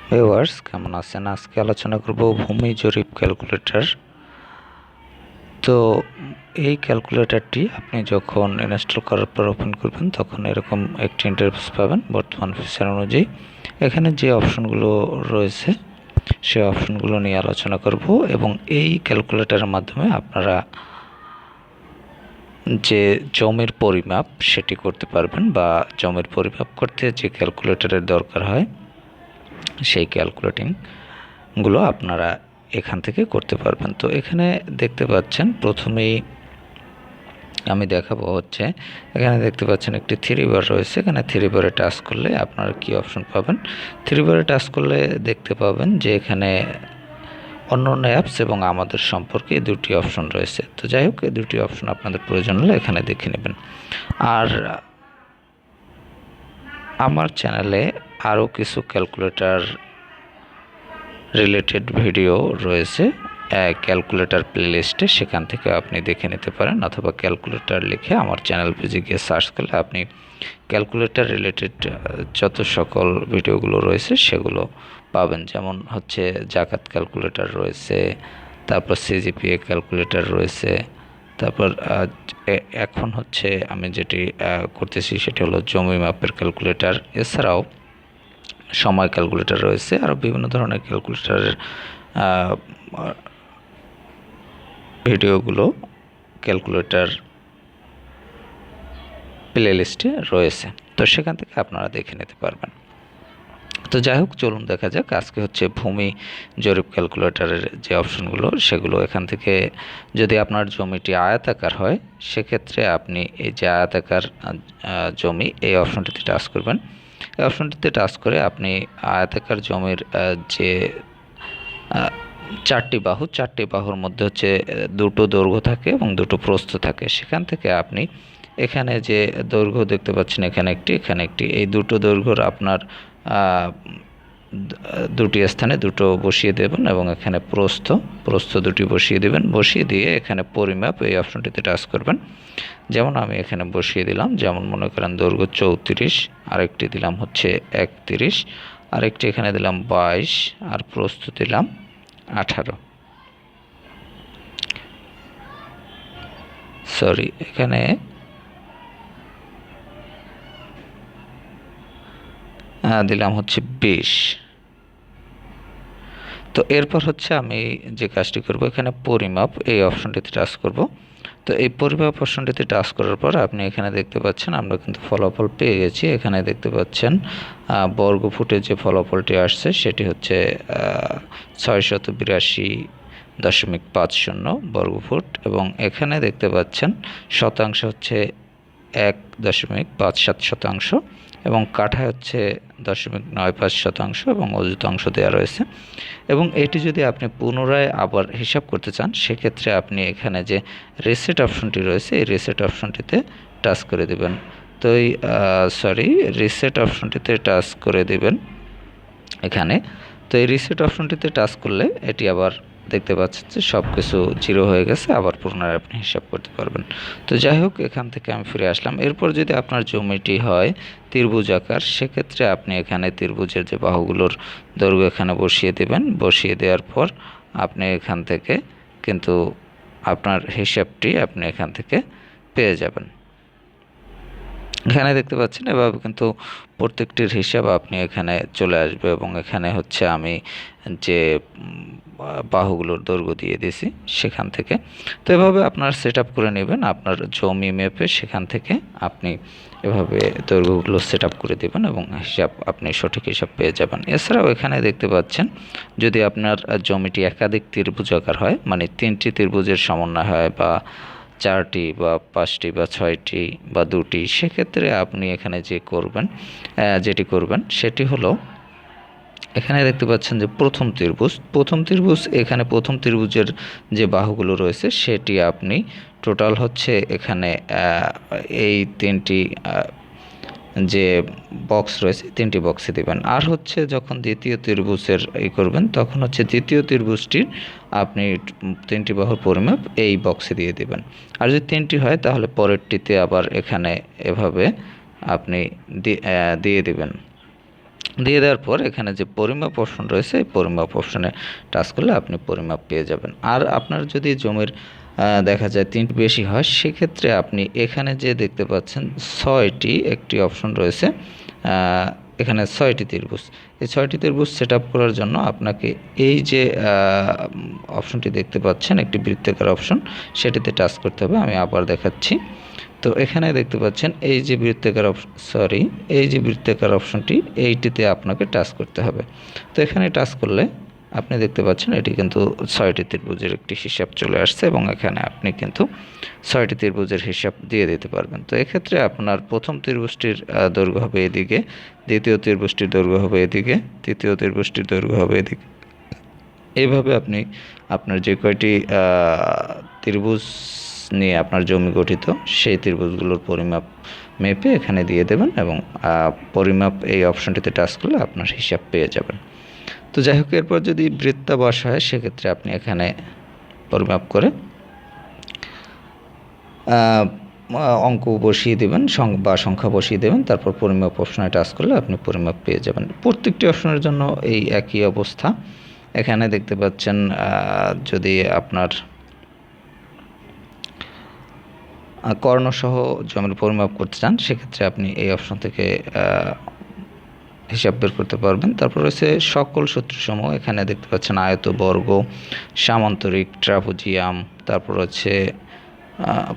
Viewers কেমন আছেন? আজকে আলোচনা করব ভূমি জরিপ ক্যালকুলেটর। তো এই ক্যালকুলেটরটি আপনি যখন ইনস্টল করার পর ওপেন করবেন তখন এরকম একটি ইন্টারফেস পাবেন বর্তমান ফিচার অনুযায়ী। এখানে যে অপশনগুলো রয়েছে সেই অপশনগুলো নিয়ে আলোচনা করব এবং এই ক্যালকুলেটরের মাধ্যমে আপনারা যে জমির পরিমাপ সেটি করতে পারবেন, বা জমির পরিমাপ করতে যে ক্যালকুলেটরের দরকার হয় সেই ক্যালকুলেটিংগুলো আপনারা এখান থেকে করতে পারবেন। তো এখানে দেখতে পাচ্ছেন প্রথমেই আমি দেখাবো হচ্ছে এখানে দেখতে পাচ্ছেন একটি থ্রি বার রয়েছে। এখানে থ্রি বারে টাচ করলে আপনারা কি অপশন পাবেন? থ্রি বারে টাচ করলে দেখতে পাবেন যে এখানে অন্যান্য অ্যাপস এবং আমাদের সম্পর্কে দুটি অপশন রয়েছে। তো যাই হোক, এই দুটি অপশন আপনাদের প্রয়োজন হলে এখানে দেখে নেবেন। আর আমার চ্যানেলে আরও কিছু ক্যালকুলেটর রিলেটেড ভিডিও রয়েছে ক্যালকুলেটর প্লেলিস্টে, সেখান থেকে আপনি দেখে নিতে পারেন, অথবা ক্যালকুলেটর লিখে আমার চ্যানেল পেজে গিয়ে সার্চ করলে আপনি ক্যালকুলেটর রিলেটেড যত সকল ভিডিওগুলো রয়েছে সেগুলো পাবেন। যেমন হচ্ছে জাকাত ক্যালকুলেটর রয়েছে, তারপর সিজিপিএ ক্যালকুলেটর রয়েছে, তারপর এখন হচ্ছে আমি যেটি করতেছি সেটি হলো জমি মাপের ক্যালকুলেটর। এছাড়াও সময় ক্যালকুলেটর রয়েছে, আরও বিভিন্ন ধরনের ক্যালকুলেটরের ভিডিওগুলো ক্যালকুলেটর প্লে লিস্টে রয়েছে, তো সেখান থেকে আপনারা দেখে নিতে পারবেন। তো যাই হোক, চলুন দেখা যাক। আজকে হচ্ছে ভূমি জরিপ ক্যালকুলেটরের যে অপশনগুলো সেগুলো এখান থেকে, যদি আপনার জমিটি আয়তাকার হয় সেক্ষেত্রে আপনি এই যে আয়তাকার জমি এই অপশনটিতে টাচ করবেন। এই অপশনটিতে টাচ করে আপনি আয়তাকার জমির যে চারটি বাহুর মধ্যে হচ্ছে দুটো দৈর্ঘ্য থাকে এবং দুটো প্রস্থ থাকে। সেখান থেকে আপনি এখানে যে দৈর্ঘ্য দেখতে পাচ্ছেন এখানে একটি এই দুটো দৈর্ঘ্যর আপনার দুটি স্থানে দুটো বসিয়ে দেবেন এবং এখানে প্রস্থ দুটি বসিয়ে দেবেন। বসিয়ে দিয়ে এখানে পরিমাপ এই অপশনটিতে টাচ করবেন। যেমন আমি এখানে বসিয়ে দিলাম, যেমন মনে করেন দৈর্ঘ্য 34, আরেকটি দিলাম হচ্ছে 31, আরেকটি এখানে দিলাম 22, আর প্রস্থ দিলাম 18। সরি, এখানে দিলাম হচ্ছে 20। তো এরপর হচ্ছে আমি যে কাজটি করব, এখানে পরিমাপ এই অপশনটিতে টাচ করব। তো এই পরিমাপ অপশনটিতে টাচ করার পর আপনি এখানে দেখতে পাচ্ছেন আমরা কিন্তু ফলাফল পেয়ে গেছি। এখানে দেখতে পাচ্ছেন বর্গ ফুটে যে ফলাফলটি আসছে সেটি হচ্ছে 682.50 বর্গফুট, এবং এখানে দেখতে পাচ্ছেন শতাংশ হচ্ছে 1.57%, এবং কাঠায় হচ্ছে 0.95%, এবং অযুত অংশ দেওয়া রয়েছে। এবং এটি যদি আপনি পুনরায় আবার হিসাব করতে চান সেক্ষেত্রে আপনি এখানে যে রিসেট অপশনটি রয়েছে এই রিসেট অপশনটিতে টাচ করে দেবেন। তো এই রিসেট অপশনটিতে টাচ করে দেবেন এখানে। তো এই রিসেট অপশনটিতে টাচ করলে এটি আবার দেখতে পাচ্ছেন যে সব কিছু জিরো হয়ে গেছে, আবার পুনরায় আপনি হিসাব করতে পারবেন। তো যাই হোক, এখান থেকে আমি ফিরে আসলাম। এরপর যদি আপনার জমিটি হয় ত্রিভুজ আকার, সেক্ষেত্রে আপনি এখানে ত্রিভুজের যে বাহুগুলোর দৈর্ঘ্য এখানে বসিয়ে দেবেন। বসিয়ে দেওয়ার পর আপনি এখান থেকে কিন্তু আপনার হিসাবটি আপনি এখান থেকে পেয়ে যাবেন। এখানে দেখতে পাচ্ছেন এভাবে কিন্তু প্রত্যেকটির হিসাব আপনি এখানে চলে আসবে, এবং এখানে হচ্ছে আমি যে বাহুগুলোর দৈর্ঘ্য দিয়ে দিয়েছি সেখান থেকে। তো এভাবে আপনার সেট করে নেবেন আপনার জমি ম্যাপে, সেখান থেকে আপনি এভাবে দৈর্ঘ্যগুলো সেট করে দেবেন এবং আপনি সঠিক হিসাব পেয়ে যাবেন। এছাড়াও এখানে দেখতে পাচ্ছেন যদি আপনার জমিটি একাধিক ত্রিভুজাকার হয়, মানে 3টি ত্রিভুজের সমন্বয় হয়, বা 4টি বা 5টি বা 6টি বা 2টি, সেক্ষেত্রে আপনি এখানে যেটি করবেন সেটি হলো, এখানে দেখতে পাচ্ছেন যে প্রথম ত্রিভুজ এখানে প্রথম ত্রিভুজের যে বাহুগুলো রয়েছে সেটি আপনি টোটাল হচ্ছে এখানে এই 3টি যে বক্স রয়েছে 3টি বক্সে দিবেন। আর হচ্ছে যখন দ্বিতীয় ত্রিভুজের করবেন তখন হচ্ছে দ্বিতীয় ত্রিভুজটির আপনি 3টি বাহুর পরিমাপ এই বক্সে দিয়ে দিবেন। আর যদি 3টি হয় তাহলে পরেরটিতে আবার এখানে এভাবে আপনি দিয়ে দিবেন। দিয়ে দেওয়ার পর এখানে যে পরিমাপ অপশন রয়েছে এই পরিমাপ অপশনে টাচ করলে আপনি পরিমাপ পেয়ে যাবেন। আর আপনার যদি জমির দেখা যায় 3টি বেশি হয়, সেক্ষেত্রে আপনি এখানে যে দেখতে পাচ্ছেন 6টি একটি অপশন রয়েছে, এখানে 6টি ত্রিভুজ। এই 6টি ত্রিভুজ সেট আপ করার জন্য আপনাকে এই যে অপশনটি দেখতে পাচ্ছেন একটি বৃত্তাকার অপশন, সেটিতে টাচ করতে হবে। আমি আবার দেখাচ্ছি। তো এখানে দেখতে পাচ্ছেন এই যে বৃত্তাকার এই যে বৃত্তাকার অপশনটি, এইটিতে আপনাকে টাচ করতে হবে। তো এখানে টাচ করলে আপনি দেখতে পাচ্ছেন এটি কিন্তু 6টি ত্রিভুজের একটি হিসাব চলে আসছে এবং এখানে আপনি কিন্তু 6টি ত্রিভুজের হিসাব দিয়ে দিতে পারবেন। তো এক্ষেত্রে আপনার প্রথম ত্রিভুজটির দৈর্ঘ্য হবে এদিকে, দ্বিতীয় ত্রিভুজটির দৈর্ঘ্য হবে এদিকে, তৃতীয় ত্রিভুজটির দৈর্ঘ্য হবে এদিকে। এইভাবে আপনি আপনার যে কয়টি ত্রিভুজ নিয়ে আপনার জমি গঠিত সেই ত্রিভুজগুলোর পরিমাপ মেপে এখানে দিয়ে দেবেন এবং পরিমাপ এই অপশনটিতে টাচ করলে আপনার হিসাব পেয়ে যাবেন। তো যাই হোক, এরপর যদি বৃত্তাবাস হয় সেক্ষেত্রে আপনি এখানে পরিমাপ করে অঙ্ক বসিয়ে দেবেন বা সংখ্যা বসিয়ে দেবেন, তারপর পরিমাপ অপশনে টাচ করলে আপনি পরিমাপ পেয়ে যাবেন। প্রত্যেকটি অপশনের জন্য এই একই অবস্থা। এখানে দেখতে পাচ্ছেন যদি আপনার কর্ণসহ জমির পরিমাপ করতে চান সেক্ষেত্রে আপনি এই অপশন থেকে হিসাব বের করতে পারবেন। তারপর রয়েছে সকল সূত্রসমূহ, এখানে দেখতে পাচ্ছেন আয়ত, বর্গ, সামান্তরিক, ট্রাপিজিয়াম, তারপর হচ্ছে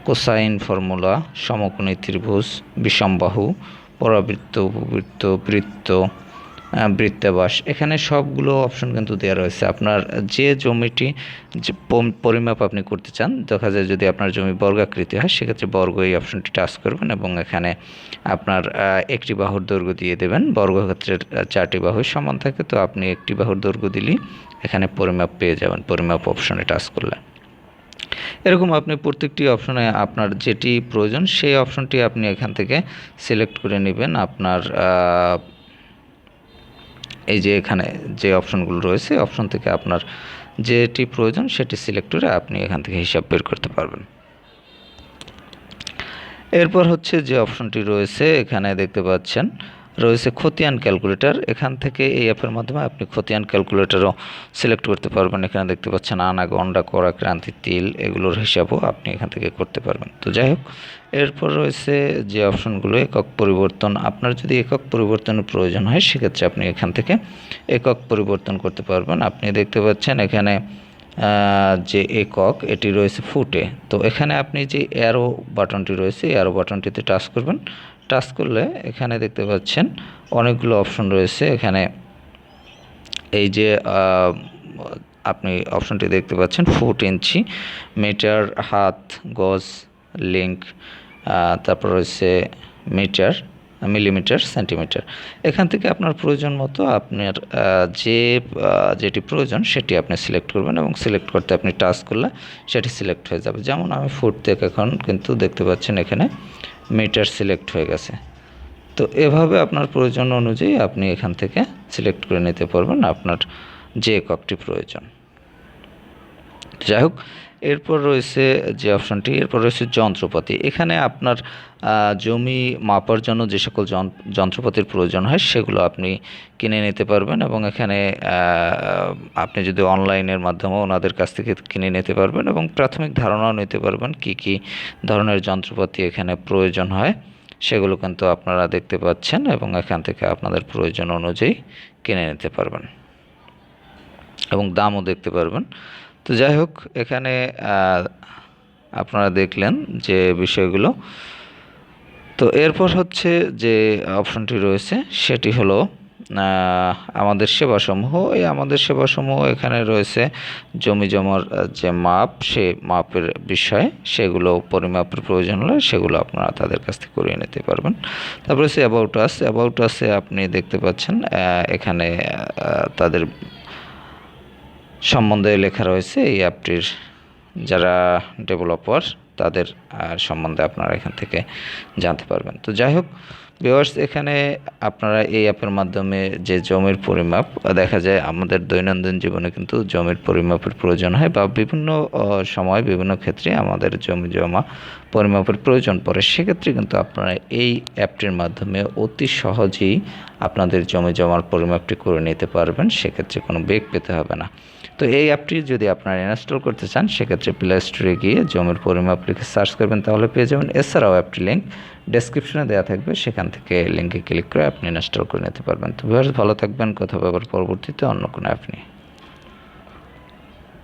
কোসাইন ফর্মুলা, সমকোণী ত্রিভুজ, বিষমবাহু, পরাবৃত্ত, উপবৃত্ত, বৃত্ত, বৃত্তাবাস, এখানে সবগুলো অপশন কিন্তু দেওয়া রয়েছে। আপনার যে জমিটি যে পরিমাপ আপনি করতে চান, দেখা যায় যদি আপনার জমি বর্গাকৃতি হয় সেক্ষেত্রে বর্গ এই অপশনটি টাচ করবেন এবং এখানে আপনার একটি বাহুর দৈর্ঘ্য দিয়ে দেবেন। বর্গক্ষেত্রের 4টি বাহু সমান থাকে, তো আপনি একটি বাহুর দৈর্ঘ্য দিলেই এখানে পরিমাপ পেয়ে যাবেন পরিমাপ অপশনে টাচ করলে। এরকম আপনি প্রত্যেকটি অপশনে আপনার যেটি প্রয়োজন সেই অপশনটি আপনি এখান থেকে সিলেক্ট করে নেবেন। আপনার এই যে এখানে যে অপশনগুলো রয়েছে অপশন থেকে আপনার যেটি প্রয়োজন সেটি সিলেক্ট করে আপনি এখান থেকে হিসাব বের করতে পারবেন। এরপর হচ্ছে যে অপশনটি রয়েছে এখানে দেখতে পাচ্ছেন রয়েছে খতিয়ান ক্যালকুলেটর। এখান থেকে এই অ্যাপের মাধ্যমে আপনি খতিয়ান ক্যালকুলেটরও সিলেক্ট করতে পারবেন। এখানে দেখতে পাচ্ছেন আনা, গন্ডা, কড়া, ক্রান্তি, তিল, এগুলোর হিসাবও আপনি এখান থেকে করতে পারবেন। তো যাই হোক, এরপর রয়েছে যে অপশনগুলো একক পরিবর্তন। আপনার যদি একক পরিবর্তনের প্রয়োজন হয় সেক্ষেত্রে আপনি এখান থেকে একক পরিবর্তন করতে পারবেন। আপনি দেখতে পাচ্ছেন এখানে যে একক এটি রয়েছে ফুটে। তো এখানে আপনি যে অ্যারো বাটনটি রয়েছে অ্যারো বাটনটিতে টাচ করবেন। টাচ করলে এখানে দেখতে পাচ্ছেন অনেকগুলো অপশন রয়েছে। এখানে এই যে আপনি অপশনটি দেখতে পাচ্ছেন ফুট, ইঞ্চি, মিটার, হাত, গজ, লিঙ্ক, তারপর রয়েছে মিটার, মিলিমিটার, সেন্টিমিটার। এখান থেকে আপনার প্রয়োজন মতো আপনার যেটি প্রয়োজন সেটি আপনি সিলেক্ট করবেন এবং সিলেক্ট করতে আপনি টাচ করলে সেটি সিলেক্ট হয়ে যাবে। যেমন আমি ফুট থেকে এখন কিন্তু দেখতে পাচ্ছেন এখানে মিটার সিলেক্ট হয়ে গেছে। তো এভাবে আপনার প্রয়োজন অনুযায়ী আপনি এখান থেকে সিলেক্ট করে নিতে পারবেন আপনার যে এককটি প্রয়োজন। যাই হোক, এরপর রয়েছে যে অপশনটি, এরপর রয়েছে যন্ত্রপাতি। এখানে আপনার জমি মাপার জন্য যে সকল যন্ত্রপাতির প্রয়োজন হয় সেগুলো আপনি কিনে নিতে পারবেন এবং এখানে আপনি যদি অনলাইনের মাধ্যমে ওনাদের কাছ থেকে কিনে নিতে পারবেন এবং প্রাথমিক ধারণাও নিতে পারবেন কি কি ধরনের যন্ত্রপাতি এখানে প্রয়োজন হয় সেগুলো কিন্তু আপনারা দেখতে পাচ্ছেন এবং এখান থেকে আপনাদের প্রয়োজন অনুযায়ী কিনে নিতে পারবেন এবং দামও দেখতে পারবেন। তো যাই হোক, এখানে আপনারা দেখলেন যে বিষয়গুলো। তো এরপর হচ্ছে যে অপশনটি রয়েছে সেটি হলো আমাদের সেবাসমূহ। এই আমাদের সেবাসমূহ এখানে রয়েছে জমি জমার যে মাপ, সে মাপের বিষয়ে সেগুলো পরিমাপের প্রয়োজন হলে সেগুলো আপনারা তাদের কাছ থেকে করিয়ে নিতে পারবেন। তারপরে হচ্ছে অ্যাবাউট আস। অ্যাবাউট আসে আপনি দেখতে পাচ্ছেন এখানে তাদের সম্বন্ধে লেখা রয়েছে। এই অ্যাপটির যারা ডেভেলপার তাদের সম্বন্ধে আপনারা এখান থেকে জানতে পারবেন। তো যাই হোক, ভিউয়ার্স, এখানে আপনারা এই অ্যাপের মাধ্যমে যে জমির পরিমাপ দেখা যায়, আমাদের দৈনন্দিন জীবনে কিন্তু জমির পরিমাপের প্রয়োজন হয় বা বিভিন্ন সময় বিভিন্ন ক্ষেত্রে আমাদের জমি জমা পরিমাপের প্রয়োজন পড়ে। সেক্ষেত্রে কিন্তু আপনারা এই অ্যাপটির মাধ্যমে অতি সহজেই আপনাদের জমি জমার পরিমাপটি করে নিতে পারবেন। সেক্ষেত্রে কোনো বেগ পেতে হবে না। তো এই অ্যাপটি যদি আপনারা ইনস্টল করতে চান, সেক্ষেত্রে প্লে স্টোরে গিয়ে জমির পরিমাপ লিখে সার্চ করবেন, তাহলে পেয়ে যাবেন। এছাড়াও অ্যাপটির লিঙ্ক ডেসক্রিপশনে দেওয়া থাকবে, সেখান থেকে লিঙ্কে ক্লিক করে আপনি ইনস্টল করে নিতে পারবেন। তো ভিউয়ার্স, ভালো থাকবেন। কথা হবে আবার পরবর্তীতে অন্য কোনো অ্যাপ নিয়ে।